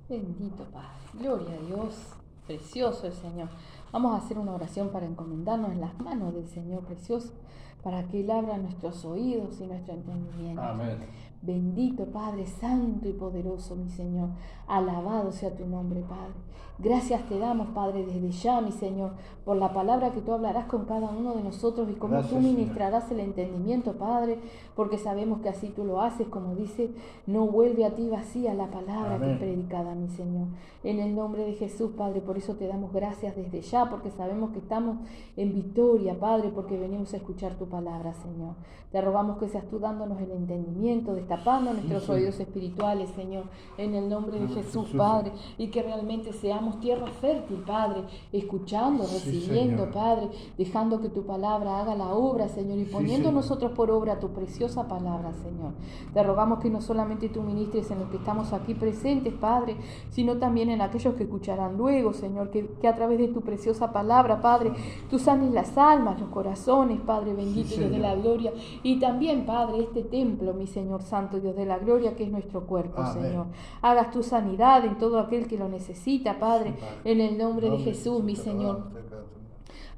Bendito Padre, gloria a Dios, precioso el Señor. Vamos a hacer una oración para encomendarnos en las manos del Señor precioso, para que Él abra nuestros oídos y nuestro entendimiento. Amén. Bendito Padre Santo y poderoso, mi Señor. Alabado sea tu nombre, Padre. Gracias te damos, Padre, desde ya, mi Señor, por la palabra que tú hablarás con cada uno de nosotros y cómo Gracias, tú ministrarás el entendimiento, Padre, porque sabemos que así tú lo haces, como dice, no vuelve a ti vacía la palabra Amén. que es predicada, mi Señor. En el nombre de Jesús, Padre, por eso te damos gracias desde ya, porque sabemos que estamos en victoria, Padre, porque venimos a escuchar tu palabra, Señor. Te rogamos que seas tú dándonos el entendimiento, destapando nuestros oídos espirituales, Señor, en el nombre de Jesús, Padre, y que realmente seamos tierra fértil, Padre, escuchando, recibiendo, Señor. Padre, dejando que tu palabra haga la obra, Señor, y poniendo Señor. nosotros por obra tu preciosa palabra, Señor. Te rogamos que no solamente tú ministres en los que estamos aquí presentes, Padre, sino también en aquellos que escucharán luego, Señor, que a través de tu preciosa palabra, Padre, tú sanes las almas, los corazones, Padre bendito, Dios de la gloria, y también, Padre, este templo, mi Señor Santo, Dios de la gloria, que es nuestro cuerpo, Amén. Señor. Hagas tu sanidad en todo aquel que lo necesita, Padre, en el nombre de Jesús, mi Señor.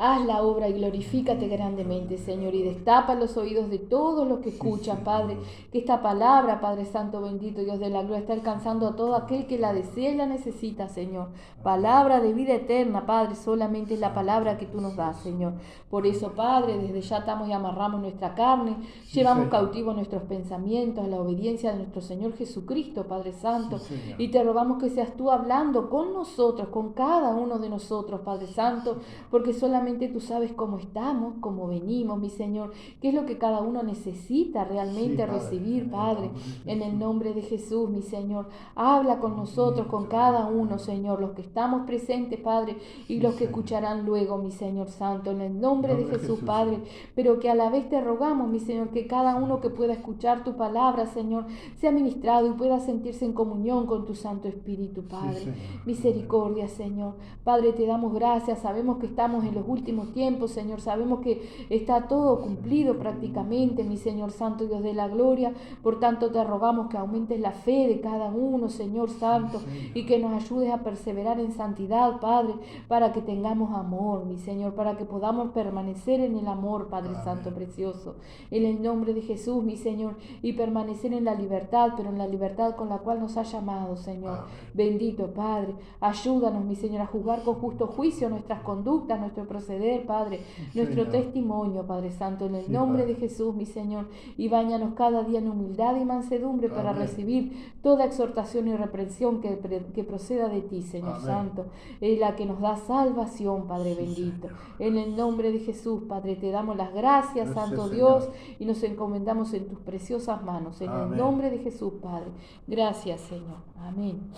Haz la obra y glorifícate grandemente, Señor, y destapa los oídos de todos los que escuchan, Padre, que esta palabra, Padre Santo, bendito, Dios de la gloria, está alcanzando a todo aquel que la desea y la necesita, Señor. Palabra de vida eterna, Padre, solamente es la palabra que tú nos das, Señor. Por eso, Padre, desde ya atamos y amarramos nuestra carne, llevamos cautivo nuestros pensamientos a la obediencia de nuestro Señor Jesucristo, Padre Santo, y te rogamos que seas tú hablando con nosotros, con cada uno de nosotros, Padre Santo, porque solamente tú sabes cómo estamos, cómo venimos, mi Señor, qué es lo que cada uno necesita realmente recibir, Padre, en el nombre de Jesús, mi Señor. Habla con nosotros, con cada uno, Señor, los que estamos presentes, Padre, y los que escucharán luego, mi Señor Santo, en el nombre de Jesús, Padre, pero que a la vez te rogamos, mi Señor, que cada uno que pueda escuchar tu palabra, Señor, sea ministrado y pueda sentirse en comunión con tu Santo Espíritu, Padre. Misericordia, Señor. Padre, te damos gracias, sabemos que estamos en los últimos tiempos, Señor, sabemos que está todo cumplido prácticamente, mi Señor Santo, Dios de la gloria, por tanto te rogamos que aumentes la fe de cada uno, Señor Santo, y que nos ayudes a perseverar en santidad, Padre, para que tengamos amor, mi Señor, para que podamos permanecer en el amor, Padre Santo precioso, en el nombre de Jesús, mi Señor, y permanecer en la libertad, pero en la libertad con la cual nos ha llamado, Señor. Bendito Padre, ayúdanos, mi Señor, a juzgar con justo juicio nuestras conductas, nuestro proceder, Padre, nuestro testimonio, Padre Santo, en el nombre de Jesús, mi Señor, y báñanos cada día en humildad y mansedumbre para recibir toda exhortación y reprensión que proceda de ti, Señor Santo, es la que nos da salvación, Padre bendito. En el nombre de Jesús, Padre, te damos las gracias, Santo Dios, y nos encomendamos en tus preciosas manos, en el nombre de Jesús, Padre. Gracias, Señor. Amén.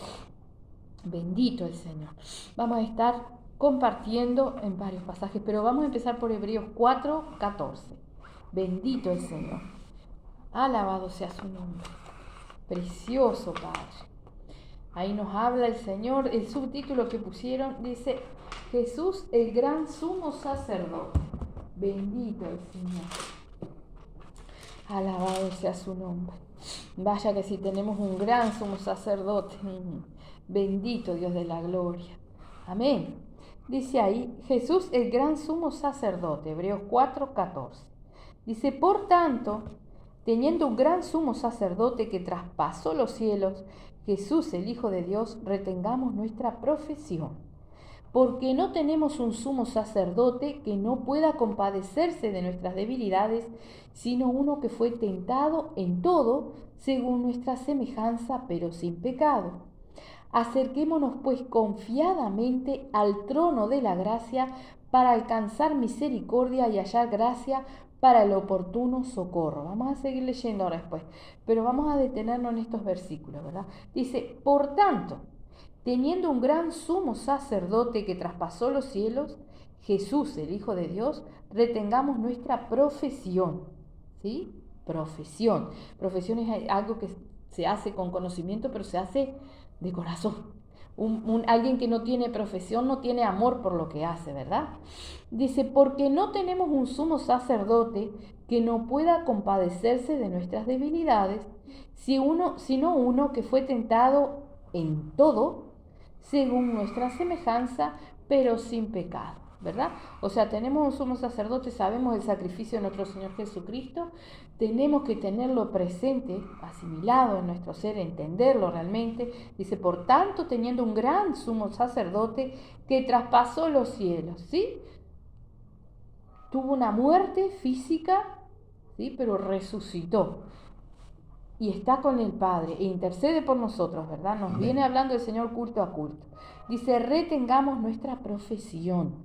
Bendito el Señor. Vamos a estar compartiendo en varios pasajes, pero vamos a empezar por Hebreos 4:14. Bendito el Señor. Alabado sea su nombre. Precioso Padre. Ahí nos habla el Señor. El subtítulo que pusieron dice: Jesús, el gran sumo sacerdote. Bendito el Señor. Alabado sea su nombre. Vaya que si tenemos un gran sumo sacerdote. Bendito Dios de la gloria. Amén. Dice ahí, Jesús el gran sumo sacerdote, Hebreos 4:14. Dice, por tanto, teniendo un gran sumo sacerdote que traspasó los cielos, Jesús el Hijo de Dios, retengamos nuestra profesión. Porque no tenemos un sumo sacerdote que no pueda compadecerse de nuestras debilidades, sino uno que fue tentado en todo, según nuestra semejanza, pero sin pecado. Acerquémonos pues confiadamente al trono de la gracia para alcanzar misericordia y hallar gracia para el oportuno socorro. Vamos a seguir leyendo ahora después, pero vamos a detenernos en estos versículos, ¿verdad? Dice, por tanto, teniendo un gran sumo sacerdote que traspasó los cielos, Jesús, el Hijo de Dios, retengamos nuestra profesión, ¿sí? Profesión. Profesión es algo que se hace con conocimiento, pero se hace de corazón. Alguien que no tiene profesión no tiene amor por lo que hace, ¿verdad? Dice, porque no tenemos un sumo sacerdote que no pueda compadecerse de nuestras debilidades, sino uno que fue tentado en todo, según nuestra semejanza, pero sin pecado, ¿verdad? O sea, tenemos un sumo sacerdote, sabemos el sacrificio de nuestro Señor Jesucristo, tenemos que tenerlo presente, asimilado en nuestro ser, entenderlo realmente. Dice, por tanto, teniendo un gran sumo sacerdote que traspasó los cielos, ¿sí? Tuvo una muerte física, ¿sí? Pero resucitó. Y está con el Padre e intercede por nosotros, ¿verdad? Nos viene hablando el Señor culto a culto. Dice, retengamos nuestra profesión,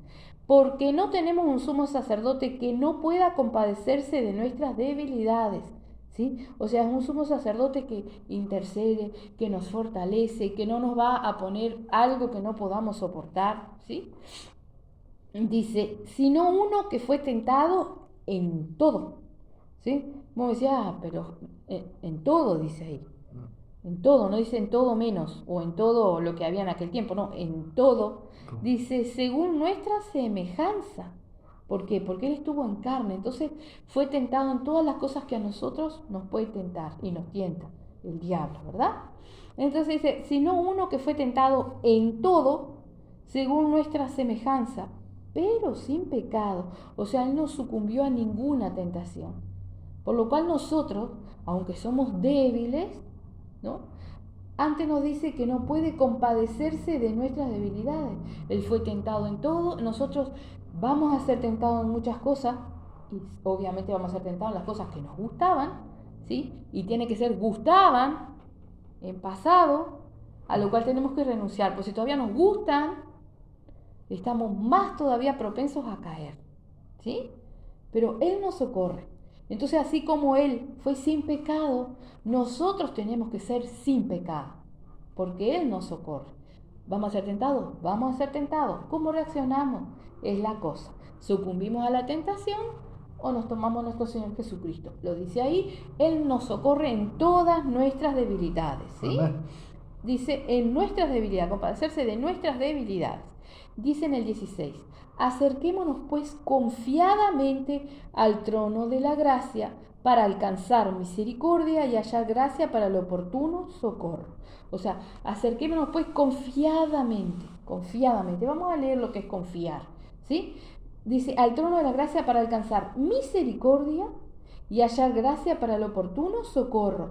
porque no tenemos un sumo sacerdote que no pueda compadecerse de nuestras debilidades, ¿sí? O sea, es un sumo sacerdote que intercede, que nos fortalece, que no nos va a poner algo que no podamos soportar, ¿sí? Dice, sino uno que fue tentado en todo, ¿sí? Como decía, pero en todo dice ahí, en todo, no dice en todo menos o en todo lo que había en aquel tiempo, no, en todo, dice según nuestra semejanza. ¿Por qué? Porque Él estuvo en carne, entonces fue tentado en todas las cosas que a nosotros nos puede tentar y nos tienta el diablo, ¿verdad? Entonces dice, sino uno que fue tentado en todo según nuestra semejanza, pero sin pecado, o sea, Él no sucumbió a ninguna tentación. Por lo cual nosotros, aunque somos débiles, ¿no? Antes nos dice que no puede compadecerse de nuestras debilidades. Él fue tentado en todo, nosotros vamos a ser tentados en muchas cosas, y obviamente vamos a ser tentados en las cosas que nos gustaban, ¿sí? Y tiene que ser gustaban en pasado, a lo cual tenemos que renunciar, pues si todavía nos gustan, estamos más todavía propensos a caer, ¿sí? Pero Él nos socorre. Entonces, así como Él fue sin pecado, nosotros tenemos que ser sin pecado, porque Él nos socorre. ¿Vamos a ser tentados? Vamos a ser tentados. ¿Cómo reaccionamos? Es la cosa. ¿Sucumbimos a la tentación o nos tomamos a nuestro Señor Jesucristo? Lo dice ahí, Él nos socorre en todas nuestras debilidades, ¿sí? Dice, en nuestras debilidades, compadecerse de nuestras debilidades. Dice en el 16, acerquémonos pues confiadamente al trono de la gracia para alcanzar misericordia y hallar gracia para el oportuno socorro. O sea, acerquémonos pues confiadamente, confiadamente. Vamos a leer lo que es confiar, ¿sí? Dice, al trono de la gracia para alcanzar misericordia y hallar gracia para el oportuno socorro.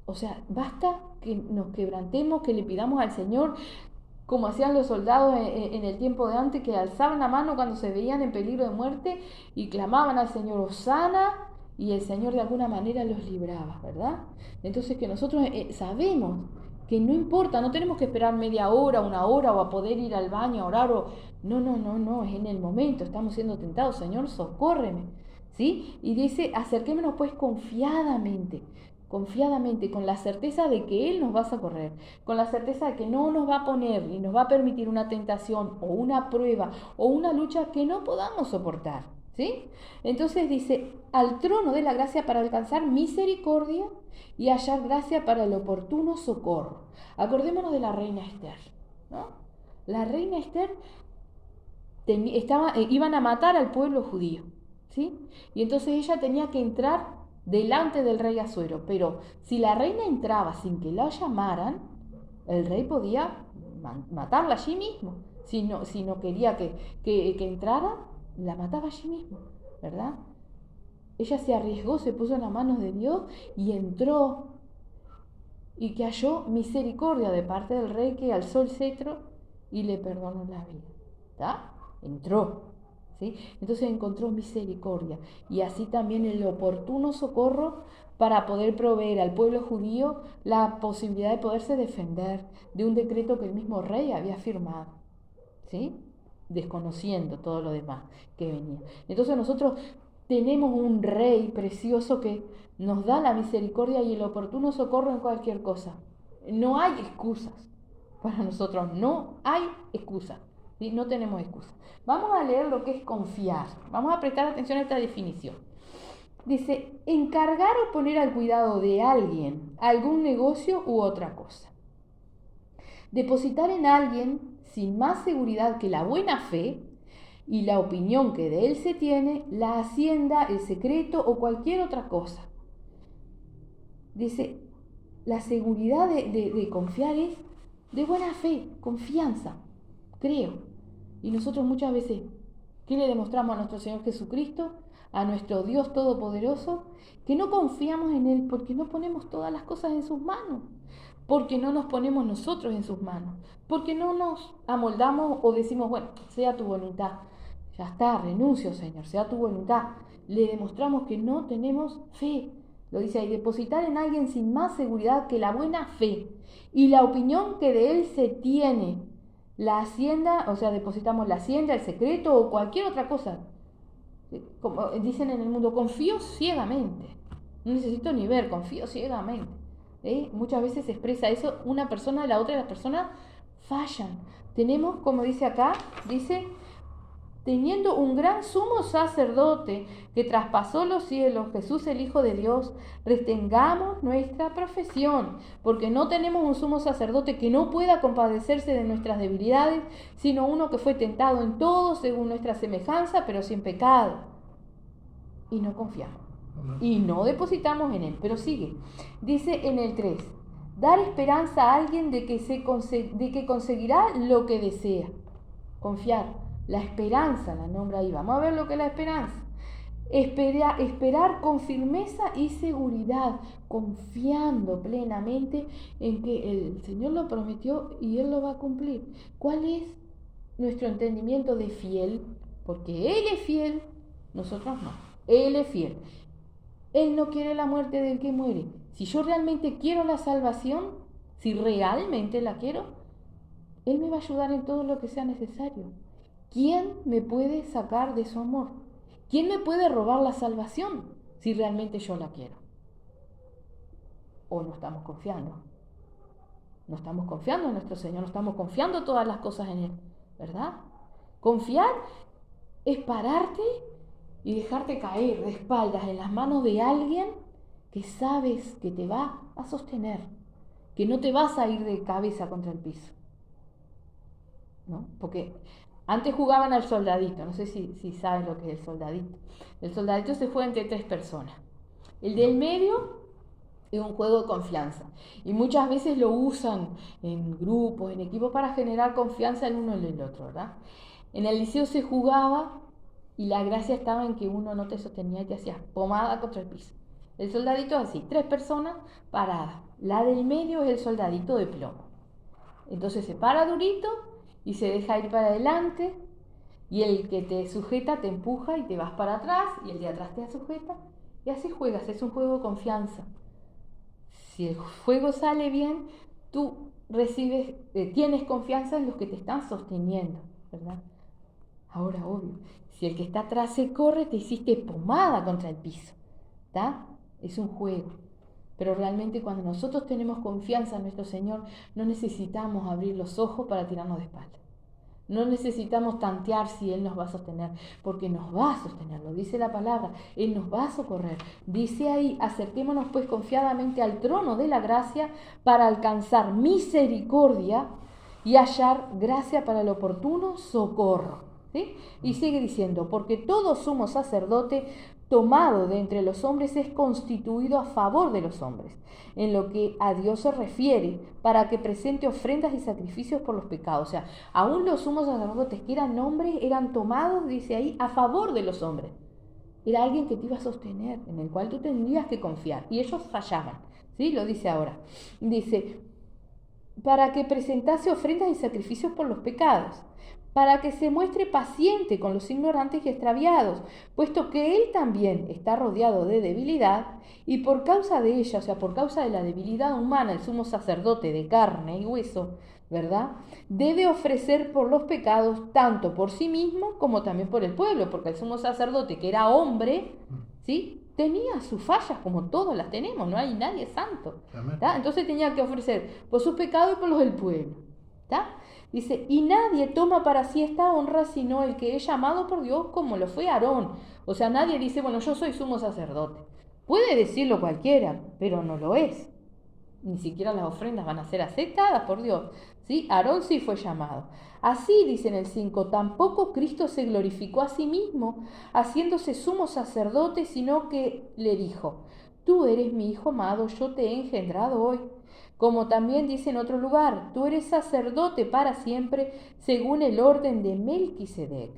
O sea, basta que nos quebrantemos, que le pidamos al Señor, como hacían los soldados en el tiempo de antes, que alzaban la mano cuando se veían en peligro de muerte y clamaban al Señor, Hosana, y el Señor de alguna manera los libraba, ¿verdad? Entonces que nosotros sabemos que no importa, no tenemos que esperar media hora, una hora o a poder ir al baño a orar o... No, es en el momento, estamos siendo tentados, Señor, socórreme, ¿sí? Y dice, acerquémonos pues confiadamente, con la certeza de que Él nos va a socorrer, con la certeza de que no nos va a poner y nos va a permitir una tentación o una prueba o una lucha que no podamos soportar, ¿sí? Entonces dice, al trono de la gracia para alcanzar misericordia y hallar gracia para el oportuno socorro. Acordémonos de la reina Esther, ¿no? La reina Esther iban a matar al pueblo judío, ¿sí? Y entonces ella tenía que entrar delante del rey Asuero, pero si la reina entraba sin que la llamaran, el rey podía matarla allí mismo. Si no quería que entrara, la mataba allí mismo, ¿verdad? Ella se arriesgó, se puso en las manos de Dios y entró, y que halló misericordia de parte del rey, que alzó el cetro y le perdonó la vida, ¿está? Entró, ¿sí? Entonces encontró misericordia y así también el oportuno socorro para poder proveer al pueblo judío la posibilidad de poderse defender de un decreto que el mismo rey había firmado, ¿sí? Desconociendo todo lo demás que venía. Entonces nosotros tenemos un rey precioso que nos da la misericordia y el oportuno socorro en cualquier cosa. No hay excusas para nosotros, no hay excusas, ¿sí? No tenemos excusas. Vamos a leer lo que es confiar. Vamos a prestar atención a esta definición. Dice, encargar o poner al cuidado de alguien algún negocio u otra cosa. Depositar en alguien sin más seguridad que la buena fe y la opinión que de él se tiene, la hacienda, el secreto o cualquier otra cosa. Dice, la seguridad de confiar es de buena fe, confianza, creo. Y nosotros muchas veces, ¿qué le demostramos a nuestro Señor Jesucristo, a nuestro Dios Todopoderoso? Que no confiamos en Él porque no ponemos todas las cosas en sus manos, porque no nos ponemos nosotros en sus manos, porque no nos amoldamos o decimos, bueno, sea tu voluntad. Ya está, renuncio, Señor, sea tu voluntad. Le demostramos que no tenemos fe. Lo dice ahí, depositar en alguien sin más seguridad que la buena fe y la opinión que de él se tiene. La hacienda, o sea, depositamos la hacienda, el secreto o cualquier otra cosa. Como dicen en el mundo, confío ciegamente. No necesito ni ver, confío ciegamente. Muchas veces se expresa eso una persona, la otra y la persona fallan. Tenemos, como dice acá, dice, teniendo un gran sumo sacerdote que traspasó los cielos, Jesús el Hijo de Dios, retengamos nuestra profesión, porque no tenemos un sumo sacerdote que no pueda compadecerse de nuestras debilidades, sino uno que fue tentado en todo según nuestra semejanza, pero sin pecado. Y no confiamos. Y no depositamos en él. Pero sigue. Dice en el 3, dar esperanza a alguien de que conseguirá lo que desea. Confiar. La esperanza la nombra ahí. Vamos a ver lo que es la esperanza. Esperar con firmeza y seguridad, confiando plenamente en que el Señor lo prometió y Él lo va a cumplir. ¿Cuál es nuestro entendimiento de fiel? Porque Él es fiel, nosotros no. Él es fiel. Él no quiere la muerte del que muere. Si yo realmente quiero la salvación, si realmente la quiero, Él me va a ayudar en todo lo que sea necesario. ¿Quién me puede sacar de su amor? ¿Quién me puede robar la salvación si realmente yo la quiero? ¿O no estamos confiando? No estamos confiando en nuestro Señor, no estamos confiando todas las cosas en Él, ¿verdad? Confiar es pararte y dejarte caer de espaldas en las manos de alguien que sabes que te va a sostener, que no te vas a ir de cabeza contra el piso, ¿no? Porque antes jugaban al soldadito, no sé si saben lo que es el soldadito. El soldadito se juega entre 3 personas. El del medio es un juego de confianza y muchas veces lo usan en grupos, en equipos para generar confianza el uno en el otro, ¿verdad? En el liceo se jugaba y la gracia estaba en que uno no te sostenía y te hacías pomada contra el piso. El soldadito es así, 3 personas paradas. La del medio es el soldadito de plomo. Entonces se para durito y se deja ir para adelante, y el que te sujeta te empuja y te vas para atrás, y el de atrás te sujeta, y así juegas. Es un juego de confianza. Si el juego sale bien, tú tienes confianza en los que te están sosteniendo, ¿verdad? Ahora, obvio, si el que está atrás se corre, te hiciste pomada contra el piso, ¿está? Es un juego. Pero realmente cuando nosotros tenemos confianza en nuestro Señor, no necesitamos abrir los ojos para tirarnos de espalda. No necesitamos tantear si Él nos va a sostener, porque nos va a sostener, lo dice la palabra, Él nos va a socorrer. Dice ahí, acerquémonos pues confiadamente al trono de la gracia para alcanzar misericordia y hallar gracia para el oportuno socorro. ¿Sí? Y sigue diciendo, porque todo sumo sacerdote tomado de entre los hombres es constituido a favor de los hombres, en lo que a Dios se refiere, para que presente ofrendas y sacrificios por los pecados. O sea, aún los sumos sacerdotes que eran hombres eran tomados, dice ahí, a favor de los hombres. Era alguien que te iba a sostener, en el cual tú tendrías que confiar, y ellos fallaban. ¿Sí? Lo dice ahora. Dice, para que presentase ofrendas y sacrificios por los pecados, para que se muestre paciente con los ignorantes y extraviados, puesto que él también está rodeado de debilidad, y por causa de ella, o sea, por causa de la debilidad humana, el sumo sacerdote de carne y hueso, ¿verdad?, debe ofrecer por los pecados tanto por sí mismo como también por el pueblo, porque el sumo sacerdote, que era hombre, ¿sí?, tenía sus fallas como todos las tenemos, no hay nadie santo, ¿tá? Entonces tenía que ofrecer por sus pecados y por los del pueblo, ¿tá? Dice, y nadie toma para sí esta honra sino el que es llamado por Dios, como lo fue Aarón. O sea, nadie dice, bueno, yo soy sumo sacerdote. Puede decirlo cualquiera, pero no lo es. Ni siquiera las ofrendas van a ser aceptadas por Dios, ¿sí? Aarón sí fue llamado. Así, dice en el 5, tampoco Cristo se glorificó a sí mismo, haciéndose sumo sacerdote, sino que le dijo, tú eres mi Hijo amado, yo te he engendrado hoy. Como también dice en otro lugar, tú eres sacerdote para siempre, según el orden de Melquisedec.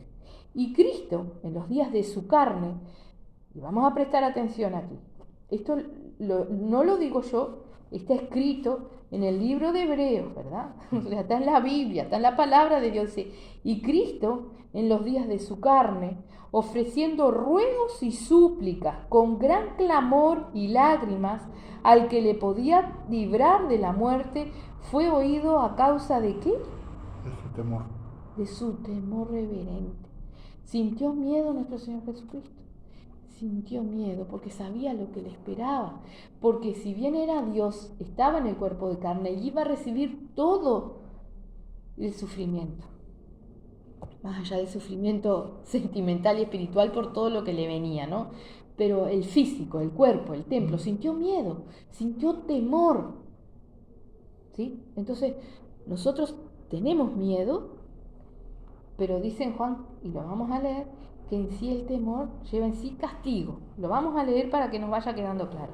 Y Cristo, en los días de su carne, y vamos a prestar atención aquí, esto no lo digo yo, está escrito en el libro de Hebreos, ¿verdad? O sea, está en la Biblia, está en la palabra de Dios. Y Cristo, en los días de su carne, ofreciendo ruegos y súplicas con gran clamor y lágrimas al que le podía librar de la muerte, fue oído a causa de ¿qué? De su temor. De su temor reverente. ¿Sintió miedo nuestro Señor Jesucristo? Sintió miedo porque sabía lo que le esperaba, porque si bien era Dios, estaba en el cuerpo de carne y iba a recibir todo el sufrimiento, más allá del sufrimiento sentimental y espiritual por todo lo que le venía, ¿no? Pero el físico, el cuerpo, el templo, sintió miedo, sintió temor, ¿sí? Entonces, nosotros tenemos miedo, pero dice en Juan, y lo vamos a leer, que en sí el temor lleva en sí castigo. Lo vamos a leer para que nos vaya quedando claro.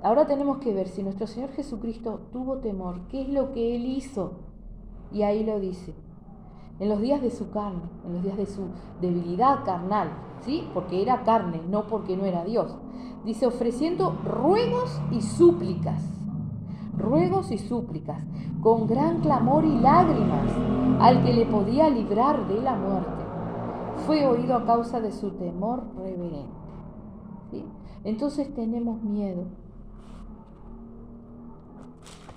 Ahora tenemos que ver si nuestro Señor Jesucristo tuvo temor, qué es lo que Él hizo. Y ahí lo dice. En los días de su carne, en los días de su debilidad carnal, ¿sí? Porque era carne, no porque no era Dios. Dice, ofreciendo ruegos y súplicas, con gran clamor y lágrimas, al que le podía librar de la muerte. Fue oído a causa de su temor reverente. ¿Sí? Entonces tenemos miedo.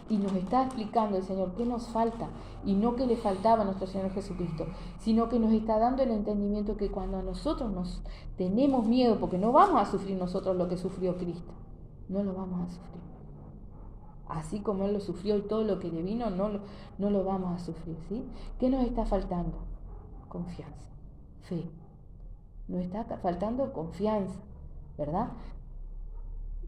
Y nos está explicando el Señor qué nos falta, y no que le faltaba a nuestro Señor Jesucristo, sino que nos está dando el entendimiento que cuando a nosotros nos tenemos miedo, porque no vamos a sufrir nosotros lo que sufrió Cristo, no lo vamos a sufrir. Así como Él lo sufrió y todo lo que le vino, no lo vamos a sufrir, ¿sí? ¿Qué nos está faltando? Confianza, fe. Nos está faltando confianza, ¿verdad?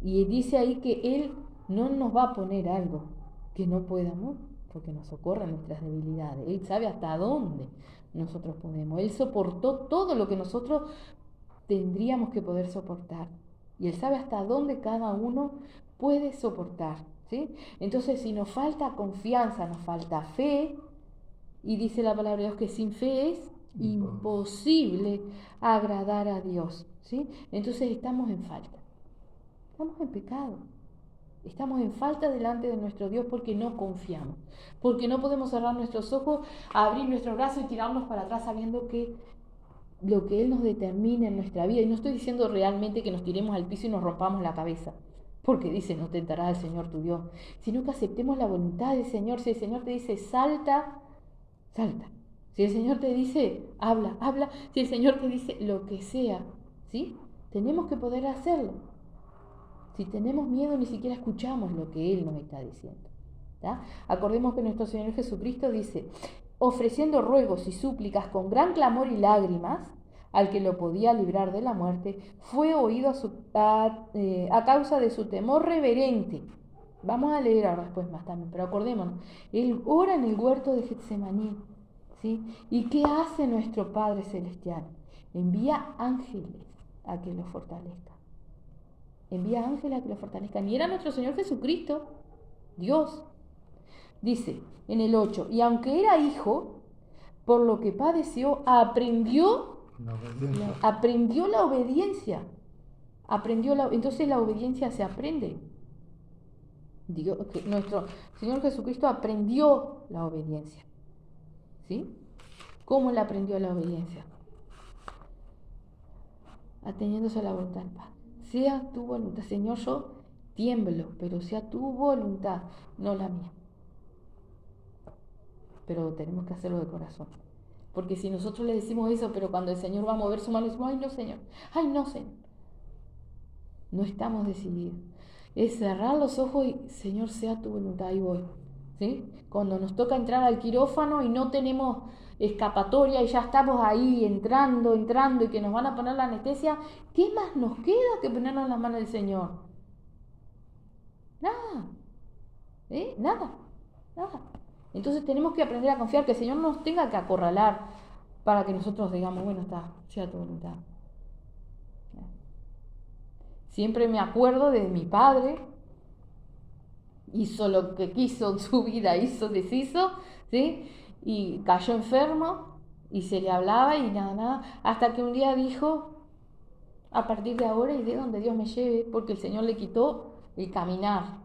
Y dice ahí que Él no nos va a poner algo que no podamos, porque nos socorre en nuestras debilidades. Él sabe hasta dónde nosotros podemos. Él soportó todo lo que nosotros tendríamos que poder soportar. Y Él sabe hasta dónde cada uno puede soportar, ¿sí? Entonces, si nos falta confianza, nos falta fe, y dice la palabra de Dios que sin fe es imposible agradar a Dios, ¿sí? Entonces estamos en falta. Estamos en pecado. Estamos en falta delante de nuestro Dios porque no confiamos. Porque no podemos cerrar nuestros ojos, abrir nuestros brazos y tirarnos para atrás sabiendo que lo que Él nos determina en nuestra vida. Y no estoy diciendo realmente que nos tiremos al piso y nos rompamos la cabeza. Porque dice, no tentará al Señor tu Dios. Sino que aceptemos la voluntad del Señor. Si el Señor te dice, salta, salta. Si el Señor te dice, habla, habla. Si el Señor te dice lo que sea, ¿sí? Tenemos que poder hacerlo. Si tenemos miedo, ni siquiera escuchamos lo que Él nos está diciendo. ¿tá? Acordemos que nuestro Señor Jesucristo dice, ofreciendo ruegos y súplicas con gran clamor y lágrimas, al que lo podía librar de la muerte, fue oído a causa de su temor reverente. Vamos a leer ahora después más también, pero acordémonos, Él ora en el huerto de Getsemaní, ¿sí? ¿Y qué hace nuestro Padre Celestial? Envía ángeles a que lo fortalezcan. Envía ángeles a que lo fortalezcan. Y era nuestro Señor Jesucristo, Dios. Dice en el 8, y aunque era hijo, por lo que padeció, aprendió la obediencia. Entonces la obediencia se aprende. Nuestro Señor Jesucristo aprendió la obediencia. ¿Sí? ¿Cómo Él aprendió la obediencia? Ateniéndose a la voluntad del Padre. Sea tu voluntad, Señor, yo tiemblo, pero sea tu voluntad, no la mía. Pero tenemos que hacerlo de corazón. Porque si nosotros le decimos eso, pero cuando el Señor va a mover su mano, decimos, ay no, Señor, ay no, Señor. No estamos decididos. Es cerrar los ojos y, Señor, sea tu voluntad, ahí voy. ¿Sí? Cuando nos toca entrar al quirófano y no tenemos escapatoria y ya estamos ahí entrando y que nos van a poner la anestesia, ¿qué más nos queda que ponernos en las manos del Señor? Nada. Nada. Entonces tenemos que aprender a confiar que el Señor no nos tenga que acorralar para que nosotros digamos, bueno, está, sea tu voluntad. Siempre me acuerdo de mi padre, hizo lo que quiso en su vida, hizo, deshizo, ¿sí? Y cayó enfermo y se le hablaba y nada, hasta que un día dijo, a partir de ahora iré donde Dios me lleve, porque el Señor le quitó el caminar,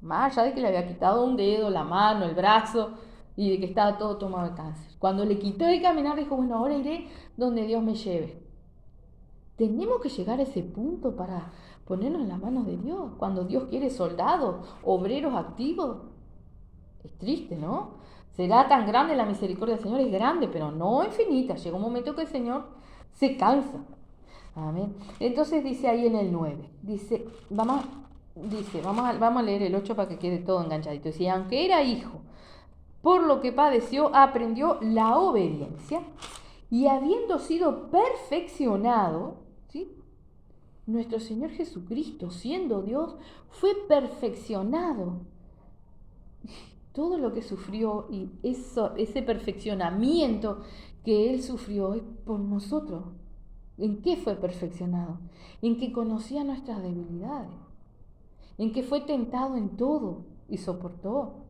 más allá de que le había quitado un dedo, la mano, el brazo, y de que estaba todo tomado de cáncer. Cuando le quitó el caminar, dijo, bueno, ahora iré donde Dios me lleve. Tenemos que llegar a ese punto para ponernos en las manos de Dios, cuando Dios quiere soldados, obreros activos. Es triste, ¿no? Será tan grande la misericordia del Señor, es grande, pero no infinita. Llega un momento que el Señor se cansa. Amén. Entonces dice ahí en el 9, vamos a leer el 8 para que quede todo enganchadito. Dice, aunque era hijo, por lo que padeció, aprendió la obediencia, y habiendo sido perfeccionado, ¿sí? Nuestro Señor Jesucristo, siendo Dios, fue perfeccionado. Todo lo que sufrió y ese perfeccionamiento que Él sufrió es por nosotros. ¿En qué fue perfeccionado? En que conocía nuestras debilidades, en que fue tentado en todo y soportó.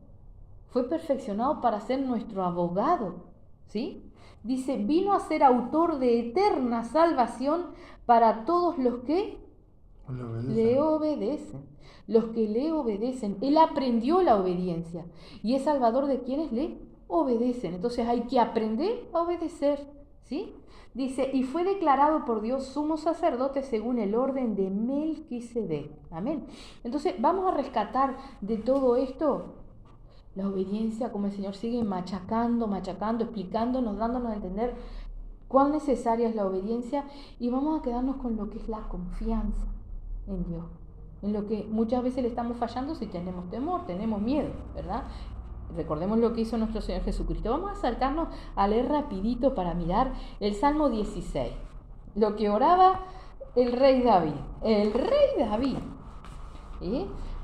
Fue perfeccionado para ser nuestro abogado, ¿sí? Dice, vino a ser autor de eterna salvación para todos los que le obedecen. Los que le obedecen. Él aprendió la obediencia y es salvador de quienes le obedecen. Entonces hay que aprender a obedecer, ¿sí? Dice, y fue declarado por Dios sumo sacerdote según el orden de Melquisedec. Amén. Entonces vamos a rescatar de todo esto la obediencia, como el Señor sigue machacando, explicándonos, dándonos a entender cuán necesaria es la obediencia, y vamos a quedarnos con lo que es la confianza en Dios, en lo que muchas veces le estamos fallando si tenemos temor, tenemos miedo, ¿verdad? Recordemos lo que hizo nuestro Señor Jesucristo. Vamos a saltarnos a leer rapidito para mirar el Salmo 16, lo que oraba el rey David. El rey David,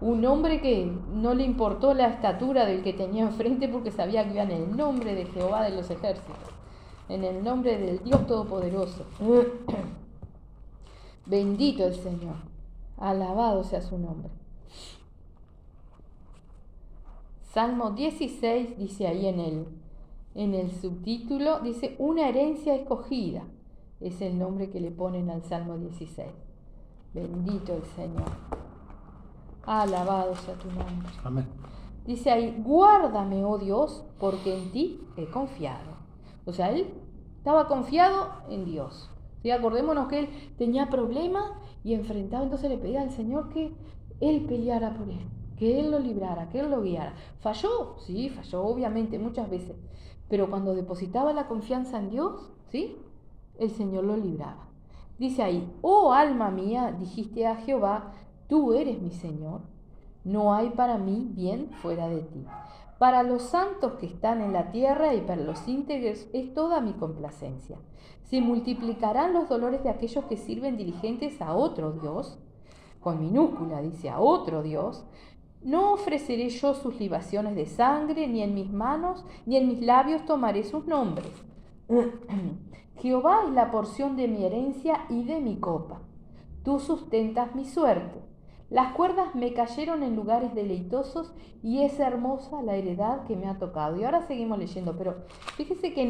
un hombre que no le importó la estatura del que tenía enfrente, porque sabía que iba en el nombre de Jehová de los ejércitos, en el nombre del Dios Todopoderoso. Bendito el Señor, alabado sea su nombre. Salmo 16 dice ahí en el subtítulo, dice, una herencia escogida. Es el nombre que le ponen al Salmo 16. Bendito el Señor. Alabado sea tu nombre. Amén. Dice ahí, guárdame, oh Dios, porque en ti he confiado. O sea, él estaba confiado en Dios. ¿Sí? Acordémonos que él tenía problemas y enfrentaba, entonces le pedía al Señor que él peleara por él, que él lo librara, que él lo guiara. ¿Falló? Sí, falló, obviamente, muchas veces. Pero cuando depositaba la confianza en Dios, ¿sí? El Señor lo libraba. Dice ahí, oh alma mía, dijiste a Jehová, tú eres mi Señor, no hay para mí bien fuera de ti. Para los santos que están en la tierra y para los íntegros es toda mi complacencia. Se multiplicarán los dolores de aquellos que sirven diligentes a otro Dios, con minúscula dice a otro Dios. No ofreceré yo sus libaciones de sangre, ni en mis manos, ni en mis labios tomaré sus nombres. Jehová es la porción de mi herencia y de mi copa. Tú sustentas mi suerte. Las cuerdas me cayeron en lugares deleitosos y es hermosa la heredad que me ha tocado. Y ahora seguimos leyendo, pero fíjese que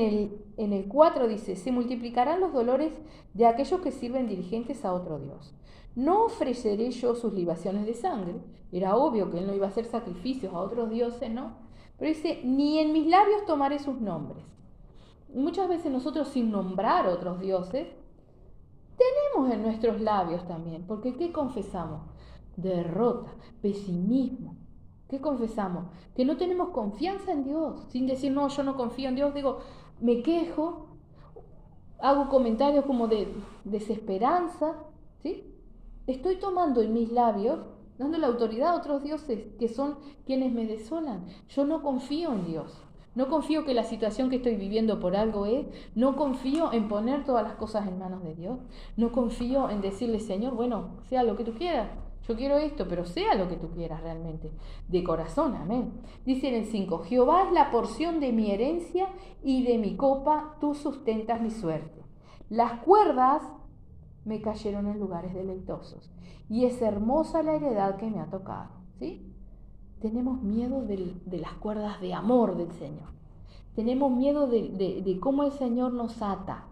en el 4 dice, se multiplicarán los dolores de aquellos que sirven diligentes a otro Dios. No ofreceré yo sus libaciones de sangre. Era obvio que él no iba a hacer sacrificios a otros dioses, ¿no? Pero dice, ni en mis labios tomaré sus nombres. Y muchas veces nosotros, sin nombrar otros dioses, tenemos en nuestros labios también, porque ¿qué confesamos? Derrota, pesimismo. ¿Qué confesamos? Que no tenemos confianza en Dios, sin decir, no, yo no confío en Dios. Digo, me quejo, hago comentarios como de desesperanza, ¿sí? Estoy tomando en mis labios, dando la autoridad a otros dioses que son quienes me desolan. Yo no confío en Dios. No confío que la situación que estoy viviendo por algo es. No confío en poner todas las cosas en manos de Dios. No confío en decirle, Señor, bueno, sea lo que tú quieras. Yo quiero esto, pero sea lo que tú quieras realmente. De corazón, amén. Dice en el 5, Jehová es la porción de mi herencia y de mi copa, tú sustentas mi suerte. Las cuerdas me cayeron en lugares deleitosos. Y es hermosa la heredad que me ha tocado. ¿Sí? Tenemos miedo de las cuerdas de amor del Señor. Tenemos miedo de cómo el Señor nos ata.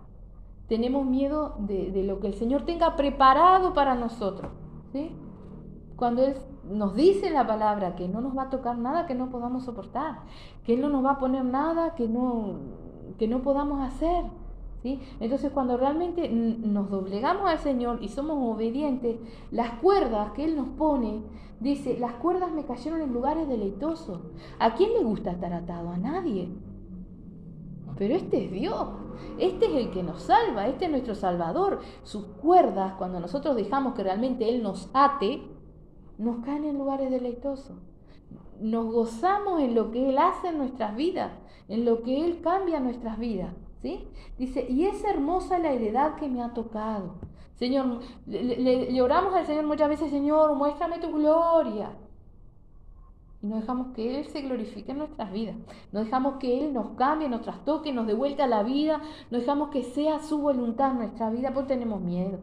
Tenemos miedo de lo que el Señor tenga preparado para nosotros. ¿Sí? Cuando Él nos dice en la palabra que no nos va a tocar nada que no podamos soportar, que Él no nos va a poner nada que no podamos hacer. ¿Sí? Entonces, cuando realmente nos doblegamos al Señor y somos obedientes, las cuerdas que Él nos pone, dice, las cuerdas me cayeron en lugares deleitosos. ¿A quién le gusta estar atado? A nadie. Pero este es Dios, este es el que nos salva, este es nuestro Salvador. Sus cuerdas, cuando nosotros dejamos que realmente Él nos ate, nos caen en lugares deleitosos. Nos gozamos en lo que Él hace en nuestras vidas, en lo que Él cambia en nuestras vidas. ¿Sí? Dice, y es hermosa la heredad que me ha tocado. Señor, le oramos al Señor muchas veces, Señor, muéstrame tu gloria. Y no dejamos que Él se glorifique en nuestras vidas. No dejamos que Él nos cambie, nos trastoque, nos devuelva a la vida. No dejamos que sea su voluntad en nuestra vida porque tenemos miedo.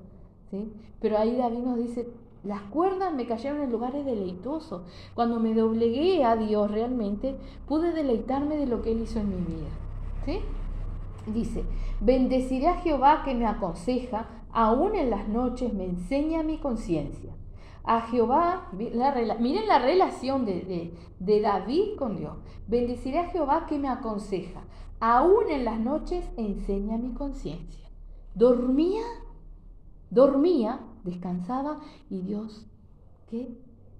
¿Sí? Pero ahí David nos dice, las cuerdas me cayeron en lugares deleitosos. Cuando me doblegué a Dios realmente, pude deleitarme de lo que Él hizo en mi vida. ¿Sí? Dice, bendeciré a Jehová que me aconseja, aún en las noches me enseña mi conciencia. A Jehová, miren la relación de David con Dios. Bendeciré a Jehová que me aconseja, aún en las noches enseña mi conciencia. Dormía, descansaba y Dios, ¿qué?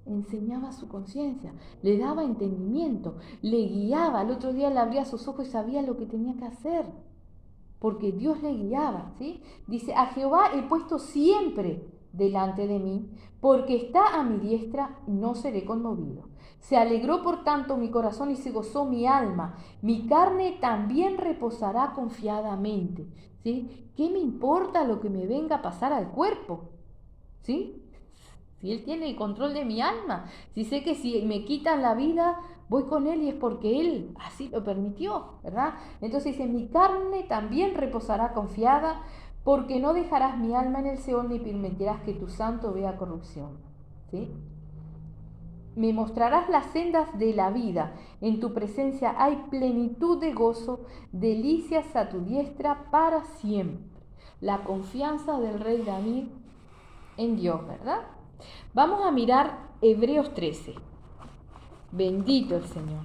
Enseñaba su conciencia, le daba entendimiento, le guiaba. El otro día le abría sus ojos y sabía lo que tenía que hacer, porque Dios le guiaba. ¿Sí? Dice, a Jehová he puesto siempre delante de mí, porque está a mi diestra, no seré conmovido. Se alegró por tanto mi corazón y se gozó mi alma. Mi carne también reposará confiadamente. ¿Sí? ¿Qué me importa lo que me venga a pasar al cuerpo? ¿Sí? Si Él tiene el control de mi alma, si sé que si me quitan la vida, voy con Él y es porque Él así lo permitió, ¿verdad? Entonces dice, mi carne también reposará confiada, porque no dejarás mi alma en el Seol ni permitirás que tu santo vea corrupción. ¿Sí? Me mostrarás las sendas de la vida, en tu presencia hay plenitud de gozo, delicias a tu diestra para siempre. La confianza del rey David en Dios, ¿verdad? Vamos a mirar Hebreos 13. Bendito el Señor.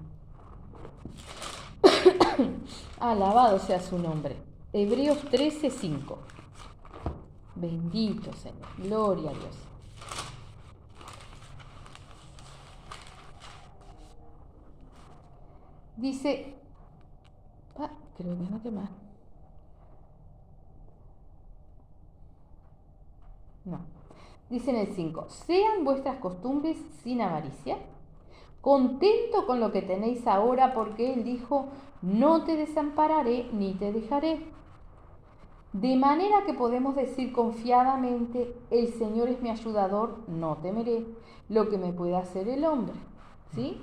Alabado sea su nombre. Hebreos 13, 5. Bendito Señor. Gloria a Dios. Dice, creo que no te más. No. Dice en el 5, sean vuestras costumbres sin avaricia, contento con lo que tenéis ahora, porque Él dijo, no te desampararé ni te dejaré. De manera que podemos decir confiadamente, el Señor es mi ayudador, no temeré lo que me pueda hacer el hombre. ¿Sí?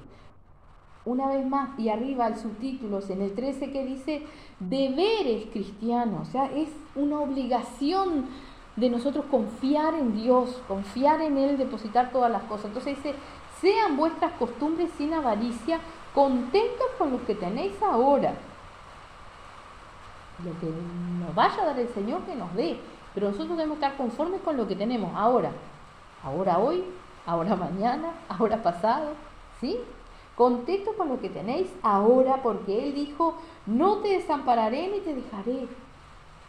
Una vez más, y arriba el subtítulo, en el 13 que dice, deberes cristianos, o sea, es una obligación de nosotros confiar en Dios, confiar en Él, depositar todas las cosas. Entonces dice, sean vuestras costumbres sin avaricia, contentos con lo que tenéis ahora. Lo que nos vaya a dar el Señor que nos dé, pero nosotros debemos estar conformes con lo que tenemos ahora. Ahora hoy, ahora mañana, ahora pasado, ¿sí? Contentos con lo que tenéis ahora, porque Él dijo, no te desampararé ni te dejaré.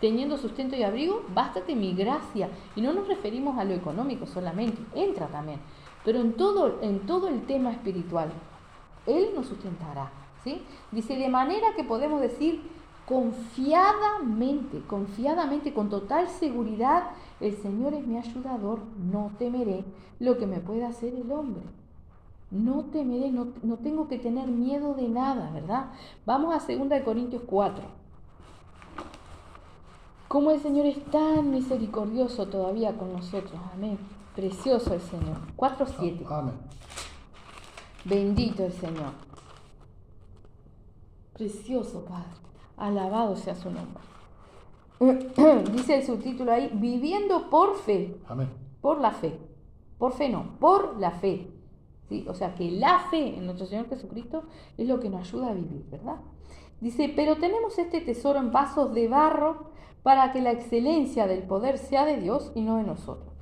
Teniendo sustento y abrigo, bástate mi gracia. Y no nos referimos a lo económico solamente, entra también. Pero en todo el tema espiritual, Él nos sustentará. ¿Sí? Dice, de manera que podemos decir confiadamente, con total seguridad, el Señor es mi ayudador, no temeré lo que me pueda hacer el hombre. No temeré, no tengo que tener miedo de nada, ¿verdad? Vamos a 2 Corintios 4. Cómo el Señor es tan misericordioso todavía con nosotros. Amén. Precioso el Señor. 4:7. Amén. Bendito el Señor. Precioso Padre. Alabado sea su nombre. dice el subtítulo ahí, viviendo por fe. Amén. Por la fe. Por fe no, por la fe. ¿Sí? O sea que la fe en nuestro Señor Jesucristo es lo que nos ayuda a vivir, ¿verdad? Dice, pero tenemos este tesoro en vasos de barro para que la excelencia del poder sea de Dios y no de nosotros.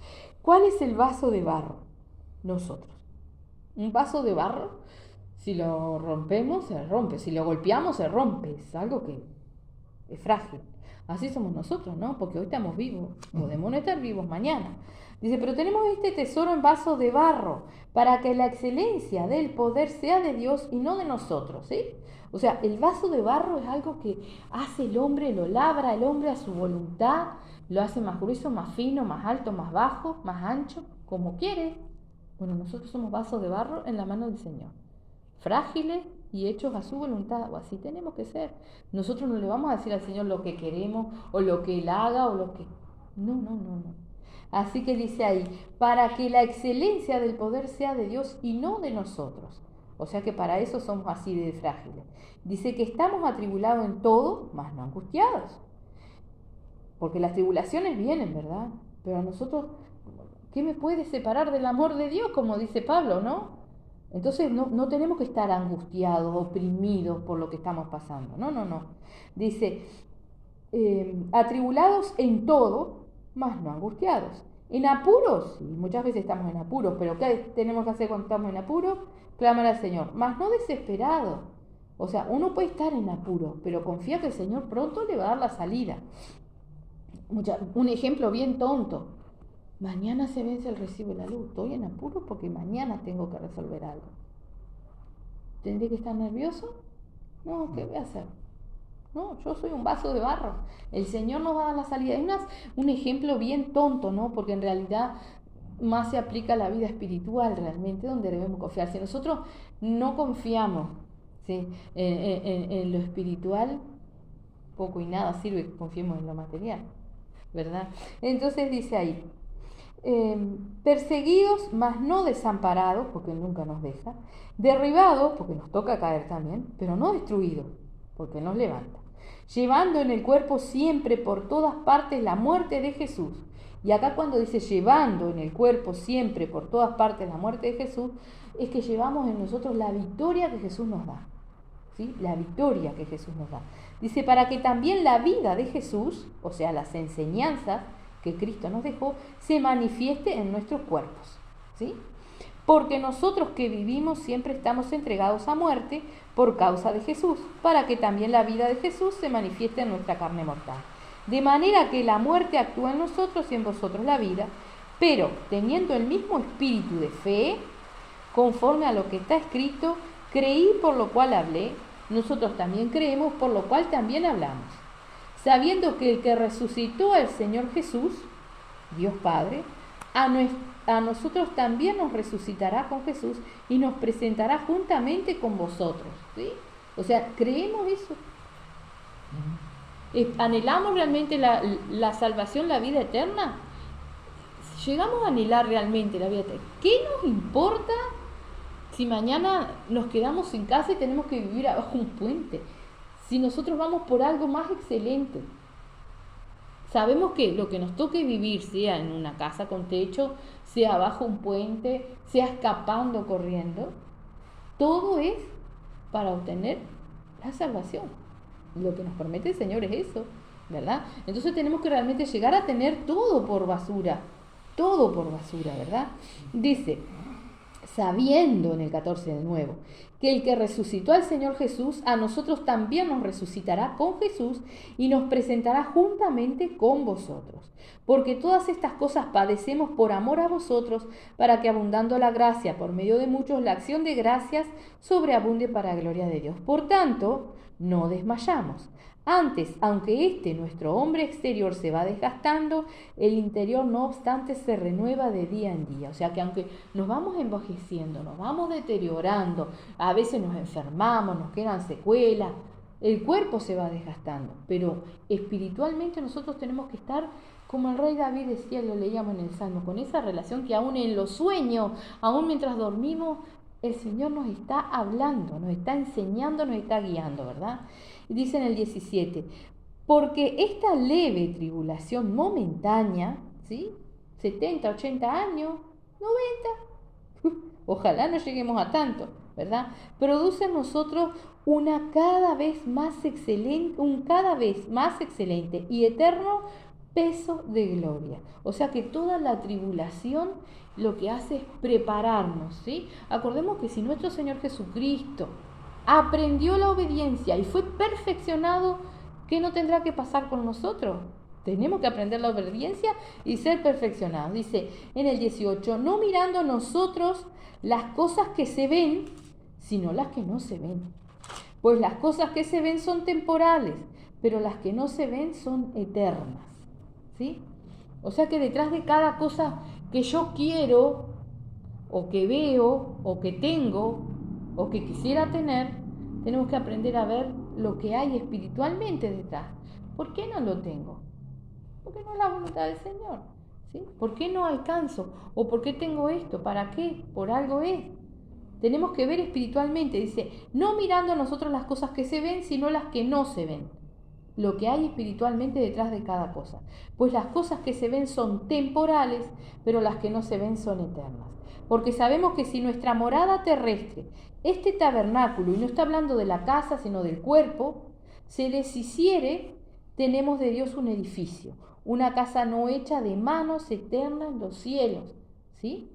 ¿Cuál es el vaso de barro? Nosotros. Un vaso de barro, si lo rompemos, se rompe. Si lo golpeamos, se rompe. Es algo que es frágil. Así somos nosotros, ¿no? Porque hoy estamos vivos. Podemos no estar vivos mañana. Dice, pero tenemos este tesoro en vasos de barro para que la excelencia del poder sea de Dios y no de nosotros, ¿sí? O sea, el vaso de barro es algo que hace el hombre, lo labra el hombre a su voluntad, lo hace más grueso, más fino, más alto, más bajo, más ancho, como quiere. Bueno, nosotros somos vasos de barro en la mano del Señor, frágiles y hechos a su voluntad, o así tenemos que ser. Nosotros no le vamos a decir al Señor lo que queremos, o lo que Él haga, o lo que... No. Así que dice ahí, para que la excelencia del poder sea de Dios y no de nosotros. O sea que para eso somos así de frágiles. Dice que estamos atribulados en todo, mas no angustiados. Porque las tribulaciones vienen, ¿verdad? Pero a nosotros, ¿qué me puede separar del amor de Dios? Como dice Pablo, ¿no? Entonces no tenemos que estar angustiados, oprimidos por lo que estamos pasando. No. Dice, atribulados en todo, mas no angustiados. En apuros, sí, muchas veces estamos en apuros, pero ¿qué tenemos que hacer cuando estamos en apuros? Clamar al Señor, mas no desesperado. O sea, uno puede estar en apuros, pero confía que el Señor pronto le va a dar la salida. Un ejemplo bien tonto. Mañana se vence el recibo de la luz. Estoy en apuros porque mañana tengo que resolver algo. ¿Tendré que estar nervioso? No, ¿qué voy a hacer? No, yo soy un vaso de barro. El Señor nos va a dar la salida. Es un ejemplo bien tonto, ¿no? Porque en realidad más se aplica a la vida espiritual realmente, donde debemos confiar. Si nosotros no confiamos, ¿sí?, en lo espiritual, poco y nada sirve que confiemos en lo material, ¿verdad? Entonces dice ahí, perseguidos, mas no desamparados, porque Él nunca nos deja, derribados, porque nos toca caer también, pero no destruidos, porque nos levanta, llevando en el cuerpo siempre por todas partes la muerte de Jesús. Y acá cuando dice llevando en el cuerpo siempre por todas partes la muerte de Jesús, es que llevamos en nosotros la victoria que Jesús nos da, ¿sí? La victoria que Jesús nos da. Dice, para que también la vida de Jesús, o sea, las enseñanzas que Cristo nos dejó, se manifieste en nuestros cuerpos, ¿sí? Porque nosotros que vivimos siempre estamos entregados a muerte por causa de Jesús, para que también la vida de Jesús se manifieste en nuestra carne mortal. De manera que la muerte actúa en nosotros y en vosotros la vida, pero teniendo el mismo espíritu de fe, conforme a lo que está escrito, creí por lo cual hablé, nosotros también creemos por lo cual también hablamos, sabiendo que el que resucitó al Señor Jesús, Dios Padre, a nosotros también nos resucitará con Jesús y nos presentará juntamente con vosotros, ¿sí? O sea, creemos eso. ¿Anhelamos realmente la salvación, la vida eterna? Llegamos a anhelar realmente la vida eterna. ¿Qué nos importa si mañana nos quedamos sin casa y tenemos que vivir abajo un puente? Si nosotros vamos por algo más excelente. Sabemos que lo que nos toque vivir, sea en una casa con techo, sea bajo un puente, sea escapando, corriendo, todo es para obtener la salvación. Lo que nos promete el Señor es eso, ¿verdad? Entonces tenemos que realmente llegar a tener todo por basura, ¿verdad? Dice, sabiendo en el 14 de nuevo, que el que resucitó al Señor Jesús, a nosotros también nos resucitará con Jesús y nos presentará juntamente con vosotros. Porque todas estas cosas padecemos por amor a vosotros, para que abundando la gracia por medio de muchos, la acción de gracias sobreabunde para la gloria de Dios. Por tanto, no desmayamos. Antes, aunque nuestro hombre exterior se va desgastando, el interior no obstante se renueva de día en día. O sea que aunque nos vamos envejeciendo, nos vamos deteriorando, a veces nos enfermamos, nos quedan secuelas, el cuerpo se va desgastando, pero espiritualmente nosotros tenemos que estar, como el rey David decía, lo leíamos en el Salmo, con esa relación que aún en los sueños, aún mientras dormimos, el Señor nos está hablando, nos está enseñando, nos está guiando, ¿verdad? Y dice en el 17, Porque esta leve tribulación momentánea, ¿sí? 70, 80 años, 90, ojalá no lleguemos a tanto, ¿verdad? Produce en nosotros un cada vez más excelente y eterno peso de gloria. O sea que toda la tribulación lo que hace es prepararnos, ¿sí? Acordemos que si nuestro Señor Jesucristo aprendió la obediencia y fue perfeccionado, ¿qué no tendrá que pasar con nosotros? Tenemos que aprender la obediencia y ser perfeccionados. Dice en el 18, no mirando nosotros las cosas que se ven, sino las que no se ven. Pues las cosas que se ven son temporales, pero las que no se ven son eternas. ¿Sí? O sea que detrás de cada cosa que yo quiero, o que veo, o que tengo, o que quisiera tener, tenemos que aprender a ver lo que hay espiritualmente detrás. ¿Por qué no lo tengo? Porque no es la voluntad del Señor. ¿Sí? ¿Por qué no alcanzo? ¿O por qué tengo esto? ¿Para qué? Por algo es. Tenemos que ver espiritualmente. Dice, no mirando a nosotros las cosas que se ven, sino las que no se ven. Lo que hay espiritualmente detrás de cada cosa. Pues las cosas que se ven son temporales, pero las que no se ven son eternas. Porque sabemos que si nuestra morada terrestre, este tabernáculo, y no está hablando de la casa, sino del cuerpo, se deshiciere, tenemos de Dios un edificio, una casa no hecha de manos, eterna en los cielos. ¿Sí?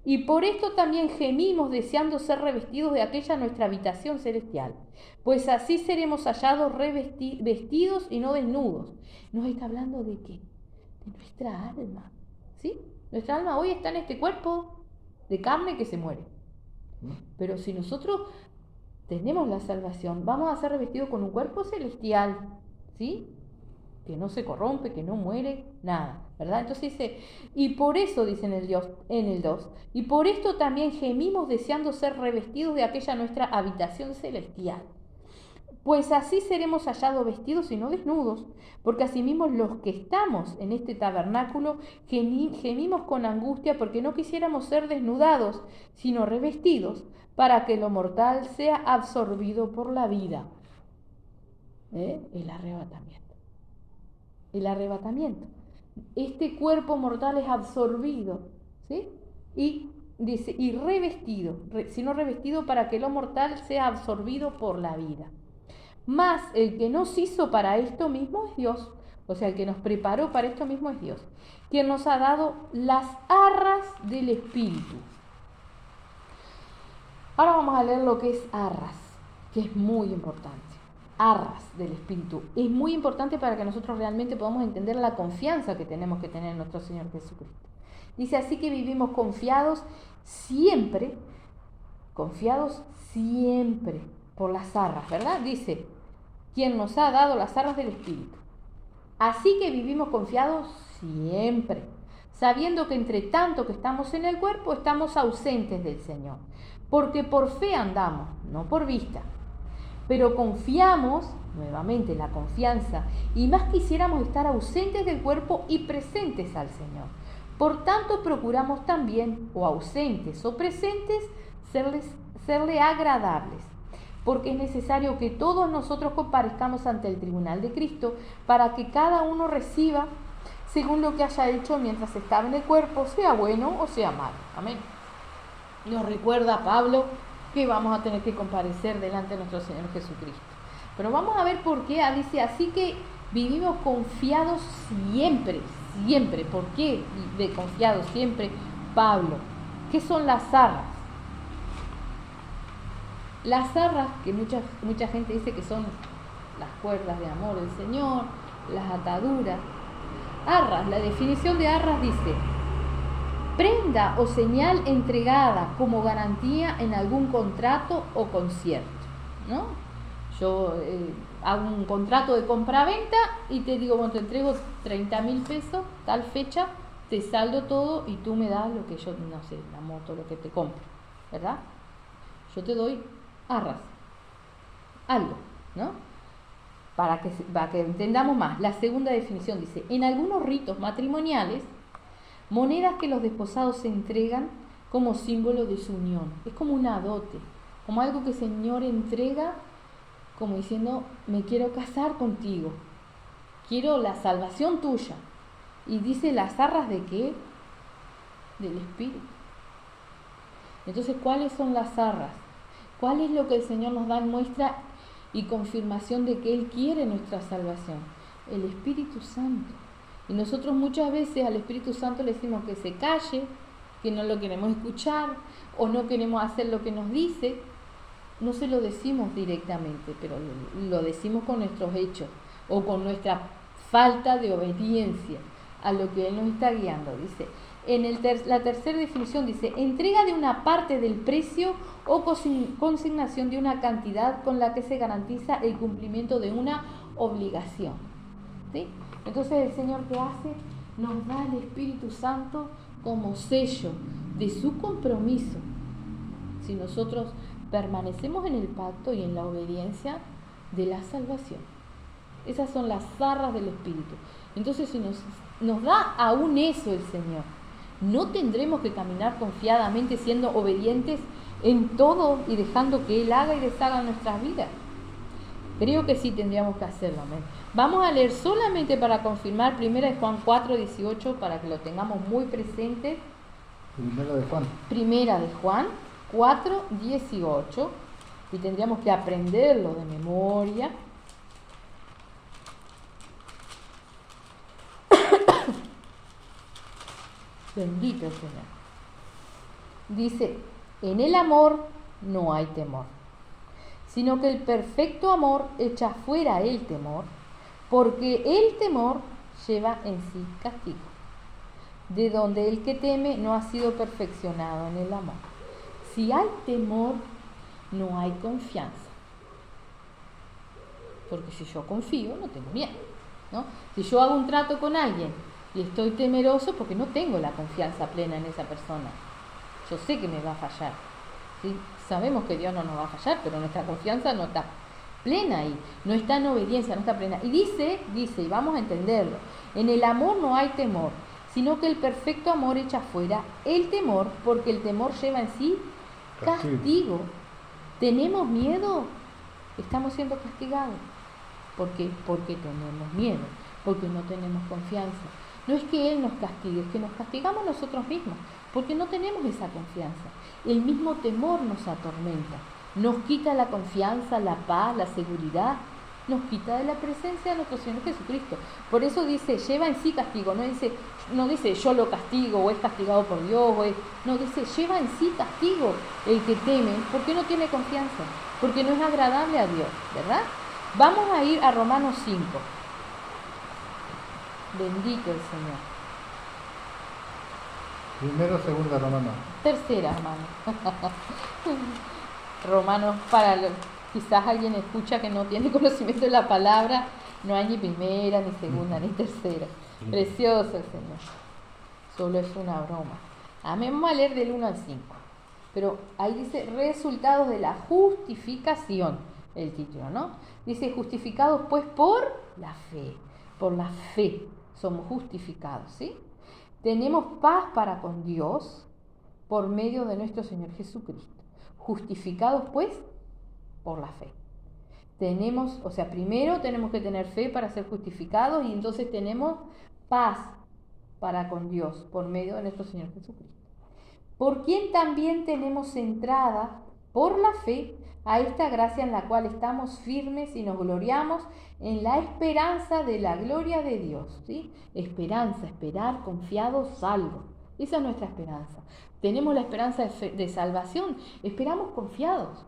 Y por esto también gemimos deseando ser revestidos de aquella nuestra habitación celestial, pues así seremos hallados vestidos y no desnudos. Nos está hablando de qué? De nuestra alma, ¿sí? Nuestra alma hoy está en este cuerpo de carne que se muere. Pero si nosotros tenemos la salvación, vamos a ser revestidos con un cuerpo celestial, ¿sí? Que no se corrompe, que no muere, nada, ¿verdad? Entonces dice, y por eso, dice en el 2, y por esto también gemimos deseando ser revestidos de aquella nuestra habitación celestial. Pues así seremos hallados vestidos y no desnudos, porque asimismo los que estamos en este tabernáculo gemimos con angustia porque no quisiéramos ser desnudados, sino revestidos, para que lo mortal sea absorbido por la vida. El arrebatamiento. El arrebatamiento. Este cuerpo mortal es absorbido, ¿sí? Y dice, y revestido, sino revestido para que lo mortal sea absorbido por la vida. Mas el que nos hizo para esto mismo es Dios, o sea, el que nos preparó para esto mismo es Dios, quien nos ha dado las arras del Espíritu. Ahora vamos a leer lo que es arras, que es muy importante. Arras del Espíritu. Es muy importante para que nosotros realmente podamos entender la confianza que tenemos que tener en nuestro Señor Jesucristo. Dice así que vivimos confiados siempre por las arras, ¿verdad? Dice, quien nos ha dado las arras del Espíritu. Así que vivimos confiados siempre, sabiendo que entre tanto que estamos en el cuerpo, estamos ausentes del Señor. Porque por fe andamos, no por vista. Pero confiamos, nuevamente la confianza, y más quisiéramos estar ausentes del cuerpo y presentes al Señor. Por tanto, procuramos también, o ausentes o presentes, serle agradables, porque es necesario que todos nosotros comparezcamos ante el tribunal de Cristo, para que cada uno reciba según lo que haya hecho mientras estaba en el cuerpo, sea bueno o sea malo. Amén. Nos recuerda Pablo que vamos a tener que comparecer delante de nuestro Señor Jesucristo. Pero vamos a ver por qué. Dice, así que vivimos confiados siempre. ¿Por qué de confiados siempre, Pablo? ¿Qué son las arras? Las arras, que mucha gente dice que son las cuerdas de amor del Señor, las ataduras. Arras, la definición de arras dice, prenda o señal entregada como garantía en algún contrato o concierto, ¿no? Yo hago un contrato de compra-venta y te digo, bueno, te entrego 30.000 pesos, tal fecha, te saldo todo y tú me das lo que yo, no sé, la moto, lo que te compro, ¿verdad? Yo te doy arras, algo, ¿no? Para que entendamos más. La segunda definición dice, en algunos ritos matrimoniales, monedas que los desposados se entregan como símbolo de su unión. Es como una dote, como algo que el Señor entrega como diciendo, me quiero casar contigo. quiero la salvación tuya. Y dice, ¿las arras de qué? Del Espíritu. Entonces, ¿cuáles son las arras? ¿Cuál es lo que el Señor nos da en muestra y confirmación de que Él quiere nuestra salvación? El Espíritu Santo. Y nosotros muchas veces al Espíritu Santo le decimos que se calle, que no lo queremos escuchar o no queremos hacer lo que nos dice. No se lo decimos directamente, pero lo decimos con nuestros hechos o con nuestra falta de obediencia a lo que Él nos está guiando. Dice, la tercera definición dice, entrega de una parte del precio o consignación de una cantidad con la que se garantiza el cumplimiento de una obligación. ¿Sí? Entonces el Señor, ¿qué hace? Nos da el Espíritu Santo como sello de su compromiso. Si nosotros permanecemos en el pacto y en la obediencia de la salvación. Esas son las arras del Espíritu. Entonces, si nos da aún eso el Señor, ¿no tendremos que caminar confiadamente siendo obedientes en todo y dejando que Él haga y deshaga nuestras vidas? Creo que sí tendríamos que hacerlo. Amén. Vamos a leer solamente para confirmar 1 Juan 4:18 para que lo tengamos muy presente. Primera de Juan 4:18 y tendríamos que aprenderlo de memoria. Bendito el Señor. Dice, en el amor no hay temor, sino que el perfecto amor echa fuera el temor, porque el temor lleva en sí castigo, de donde el que teme no ha sido perfeccionado en el amor. Si hay temor, no hay confianza. Porque si yo confío, no tengo miedo, ¿no? Si yo hago un trato con alguien y estoy temeroso, porque no tengo la confianza plena en esa persona. Yo sé que me va a fallar, ¿sí? Sabemos que Dios no nos va a fallar, pero nuestra confianza no está plena ahí, no está en obediencia, no está plena. Y dice, y vamos a entenderlo, en el amor no hay temor, sino que el perfecto amor echa fuera el temor, porque el temor lleva en sí castigo. ¿Tenemos miedo? Estamos siendo castigados. ¿Por qué? Porque tenemos miedo, porque no tenemos confianza. No es que Él nos castigue, es que nos castigamos nosotros mismos, porque no tenemos esa confianza. El mismo temor nos atormenta, nos quita la confianza, la paz, la seguridad, nos quita de la presencia de nuestro Señor Jesucristo. Por eso dice, lleva en sí castigo, no dice yo lo castigo o es castigado por Dios, no, dice lleva en sí castigo el que teme, porque no tiene confianza, porque no es agradable a Dios, ¿verdad? Vamos a ir a Romanos 5. Bendito el Señor. Primero, segunda, Romanos. Tercera, hermano. Romanos, quizás alguien escucha que no tiene conocimiento de la palabra, no hay ni primera, ni segunda, ni tercera. Precioso el Señor. Solo es una broma. Amén. Vamos a leer del 1 al 5. Pero ahí dice resultados de la justificación, el título, ¿no? Dice justificados pues por la fe. Por la fe somos justificados, ¿sí? Tenemos paz para con Dios por medio de nuestro Señor Jesucristo. Justificados pues por la fe. Primero tenemos que tener fe para ser justificados y entonces tenemos paz para con Dios por medio de nuestro Señor Jesucristo. Por quien también tenemos entrada por la fe a esta gracia en la cual estamos firmes y nos gloriamos en la esperanza de la gloria de Dios, ¿sí? Esperanza, esperar, confiados, salvos. Esa es nuestra esperanza. Tenemos la esperanza de salvación, esperamos confiados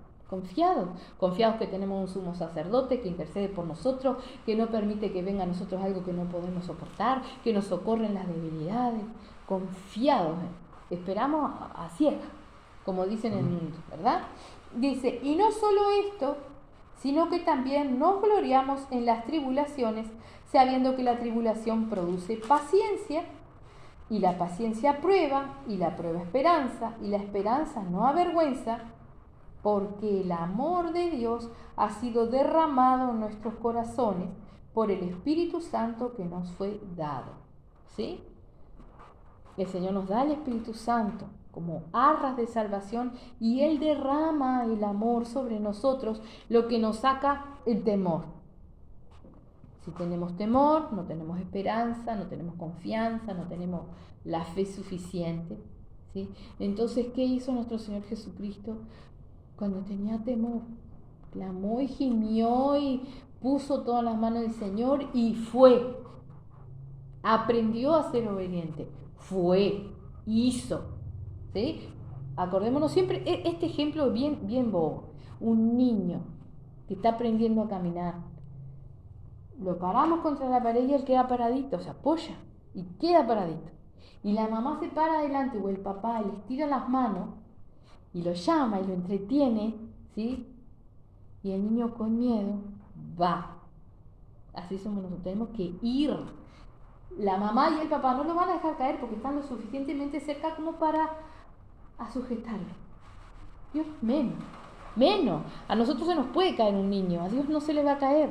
que tenemos un sumo sacerdote que intercede por nosotros, que no permite que venga a nosotros algo que no podemos soportar, que nos socorre en las debilidades, confiados, esperamos a ciegas, como dicen en el mundo, ¿verdad? Dice, y no solo esto, sino que también nos gloriamos en las tribulaciones, sabiendo que la tribulación produce paciencia, y la paciencia prueba, y la prueba esperanza, y la esperanza no avergüenza, porque el amor de Dios ha sido derramado en nuestros corazones por el Espíritu Santo que nos fue dado. ¿Sí? El Señor nos da el Espíritu Santo como arras de salvación y Él derrama el amor sobre nosotros, lo que nos saca el temor. Si tenemos temor, no tenemos esperanza, no tenemos confianza, no tenemos la fe suficiente, ¿sí? Entonces, ¿qué hizo nuestro Señor Jesucristo? Cuando tenía temor, clamó y gimió y puso todas las manos del Señor y fue. Aprendió a ser obediente. Fue, hizo, ¿sí? Acordémonos siempre, este ejemplo es bien bobo. Un niño que está aprendiendo a caminar, lo paramos contra la pared y él queda paradito, se apoya y queda paradito. Y la mamá se para adelante o el papá y le estira las manos y lo llama y lo entretiene, ¿sí? Y el niño con miedo va. Así somos nosotros, tenemos que ir. La mamá y el papá no lo van a dejar caer porque están lo suficientemente cerca como para sujetarlo. Dios menos. A nosotros se nos puede caer un niño, a Dios no se le va a caer.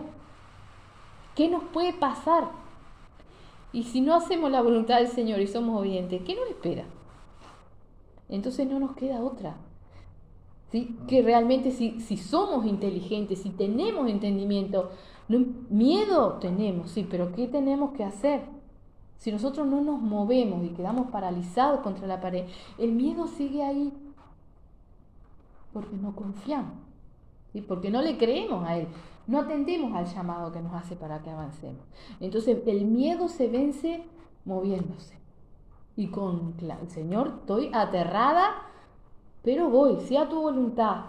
¿Qué nos puede pasar? Y si no hacemos la voluntad del Señor y somos obedientes, ¿qué nos espera? Entonces no nos queda otra. ¿Sí? Que realmente si somos inteligentes, si tenemos entendimiento, miedo tenemos, sí, pero ¿qué tenemos que hacer? Si nosotros no nos movemos y quedamos paralizados contra la pared, el miedo sigue ahí porque no confiamos, ¿sí? Porque no le creemos a Él, no atendemos al llamado que nos hace para que avancemos. Entonces el miedo se vence moviéndose. Y con el Señor, estoy aterrada, pero voy, sea tu voluntad,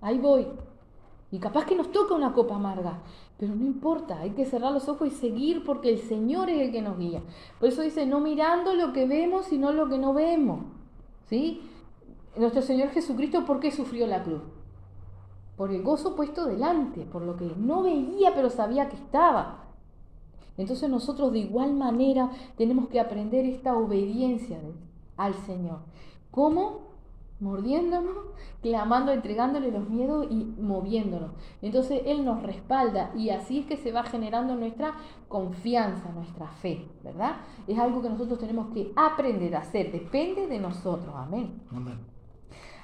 ahí voy. Y capaz que nos toca una copa amarga, pero no importa, hay que cerrar los ojos y seguir porque el Señor es el que nos guía. Por eso dice, no mirando lo que vemos, sino lo que no vemos, ¿sí? Nuestro Señor Jesucristo, ¿por qué sufrió la cruz? Por el gozo puesto delante, por lo que no veía pero sabía que estaba. Entonces nosotros de igual manera tenemos que aprender esta obediencia al Señor. ¿Cómo? Mordiéndonos, clamando, entregándole los miedos y moviéndonos. Entonces Él nos respalda y así es que se va generando nuestra confianza, nuestra fe, ¿verdad? Es algo que nosotros tenemos que aprender a hacer, depende de nosotros, amén.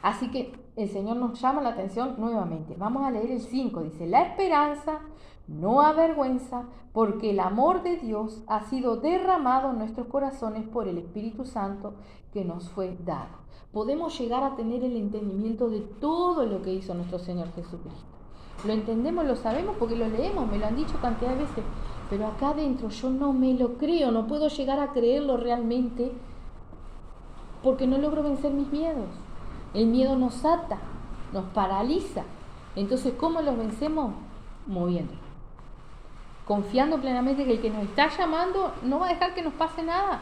Así que el Señor nos llama la atención nuevamente. Vamos a leer el 5, dice, la esperanza no avergüenza, porque el amor de Dios ha sido derramado en nuestros corazones por el Espíritu Santo que nos fue dado. Podemos llegar a tener el entendimiento de todo lo que hizo nuestro Señor Jesucristo. Lo entendemos, lo sabemos porque lo leemos, me lo han dicho cantidad de veces, pero acá adentro yo no me lo creo, no puedo llegar a creerlo realmente porque no logro vencer mis miedos. El miedo nos ata, nos paraliza. Entonces, ¿cómo los vencemos? Moviéndonos. Confiando plenamente que el que nos está llamando no va a dejar que nos pase nada,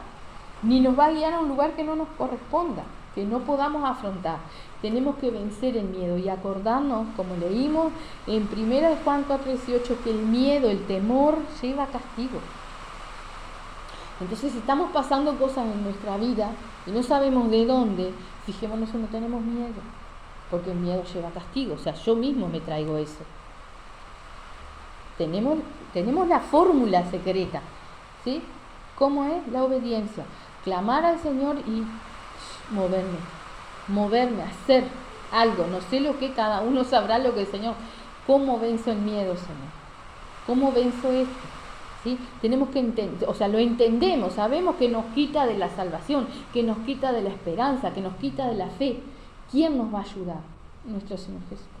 ni nos va a guiar a un lugar que no nos corresponda, que no podamos afrontar. Tenemos que vencer el miedo y acordarnos, como leímos en 1 Juan 4:18, que el miedo, el temor, lleva castigo. Entonces, si estamos pasando cosas en nuestra vida y no sabemos de dónde, fijémonos que no tenemos miedo, porque el miedo lleva castigo. O sea, yo mismo me traigo eso. Tenemos la fórmula secreta, ¿sí? ¿Cómo es? La obediencia. Clamar al Señor y moverme, hacer algo. No sé lo que, cada uno sabrá lo que el Señor. ¿Cómo venzo el miedo, Señor? ¿Cómo venzo esto? ¿Sí? Tenemos que entender, o sea, lo entendemos, sabemos que nos quita de la salvación, que nos quita de la esperanza, que nos quita de la fe. ¿Quién nos va a ayudar? Nuestro Señor Jesucristo.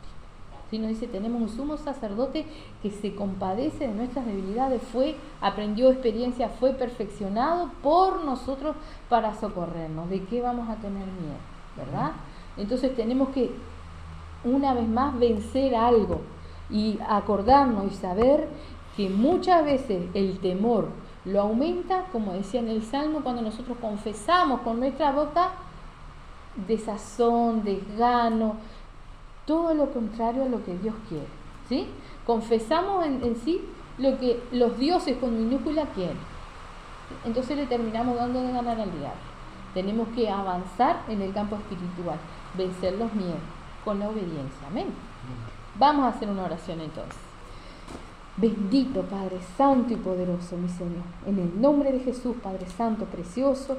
¿Sí? Nos dice, tenemos un sumo sacerdote que se compadece de nuestras debilidades, aprendió experiencia, fue perfeccionado por nosotros para socorrernos. ¿De qué vamos a tener miedo? ¿Verdad? Entonces tenemos que, una vez más, vencer algo y acordarnos y saber que muchas veces el temor lo aumenta, como decía en el Salmo, cuando nosotros confesamos con nuestra boca desazón, desgano, todo lo contrario a lo que Dios quiere, ¿sí? Confesamos en sí lo que los dioses con minúscula quieren. Entonces le terminamos dando de ganar al diablo. Tenemos que avanzar en el campo espiritual, vencer los miedos con la obediencia. Amén. Vamos a hacer una oración entonces. Bendito Padre Santo y poderoso, mi Señor, en el nombre de Jesús, Padre Santo, precioso,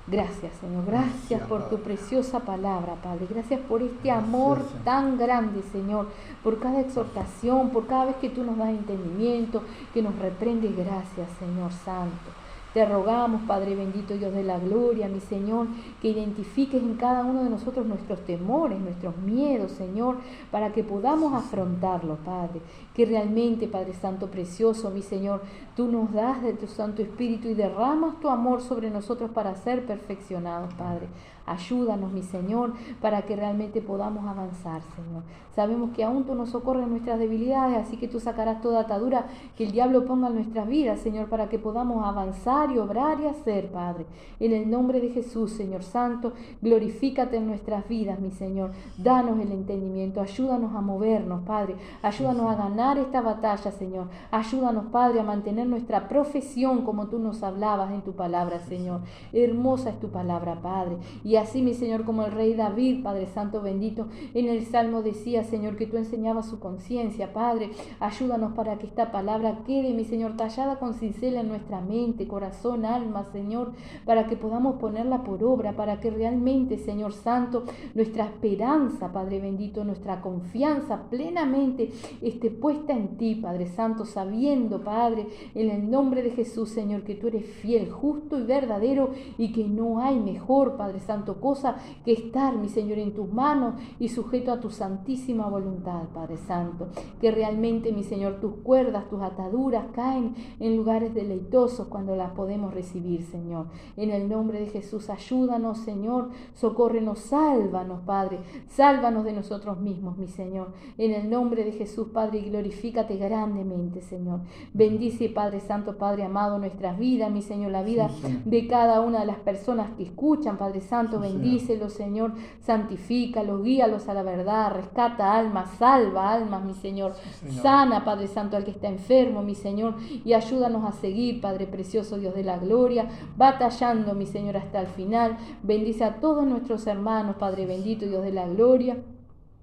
Gracias, Señor. Gracias por tu preciosa palabra, Padre. Gracias por este amor tan grande, Señor. Por cada exhortación, por cada vez que tú nos das entendimiento, que nos reprendes. Gracias, Señor Santo. Te rogamos, Padre bendito, Dios de la gloria, mi Señor, que identifiques en cada uno de nosotros nuestros temores, nuestros miedos, Señor, para que podamos afrontarlos, Padre. Que realmente, Padre Santo precioso, mi Señor, tú nos das de tu Santo Espíritu y derramas tu amor sobre nosotros para ser perfeccionados, Padre. Ayúdanos, mi Señor, para que realmente podamos avanzar, Señor. Sabemos que aún tú nos socorres en nuestras debilidades, así que tú sacarás toda atadura que el diablo ponga en nuestras vidas, Señor, para que podamos avanzar y obrar y hacer, Padre. En el nombre de Jesús, Señor Santo, glorifícate en nuestras vidas, mi Señor. Danos el entendimiento, ayúdanos a movernos, Padre. Ayúdanos a ganar esta batalla, Señor. Ayúdanos, Padre, a mantener nuestra profesión como tú nos hablabas en tu palabra, Señor. Hermosa es tu palabra, Padre. Y así, mi Señor, como el rey David, Padre Santo bendito, en el Salmo decía, Señor, que tú enseñabas su conciencia, Padre. Ayúdanos para que esta palabra quede, mi Señor, tallada con cincel en nuestra mente, corazón, alma, Señor, para que podamos ponerla por obra, para que realmente, Señor Santo, nuestra esperanza, Padre bendito, nuestra confianza plenamente esté puesta en ti, Padre Santo, sabiendo, Padre, en el nombre de Jesús, Señor, que tú eres fiel, justo y verdadero y que no hay mejor, Padre Santo, cosa que estar, mi Señor, en tus manos y sujeto a tu santísima voluntad, Padre Santo. Que realmente, mi Señor, tus cuerdas, tus ataduras caen en lugares deleitosos cuando las podemos recibir, Señor. En el nombre de Jesús, ayúdanos, Señor, socórrenos, sálvanos, Padre, sálvanos de nosotros mismos, mi Señor. En el nombre de Jesús, Padre, glorifícate grandemente, Señor. Bendice, Padre Santo, Padre amado, nuestras vidas, mi Señor, la vida de cada una de las personas que escuchan, Padre Santo, bendícelos, Señor, santifícalos, guíalos a la verdad, rescata almas, salva almas, mi Señor, sana, Padre Santo, al que está enfermo, mi Señor, y ayúdanos a seguir, Padre precioso, Dios de la gloria, batallando, mi Señor, hasta el final. Bendice a todos nuestros hermanos, Padre bendito, Dios de la gloria,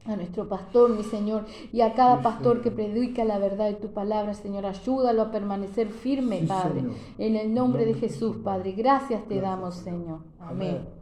a nuestro pastor, mi Señor, y a cada pastor que predica la verdad de tu palabra, Señor, ayúdalo a permanecer firme, Padre, en el nombre de Jesús, Padre. Gracias te damos, Señor. Amén.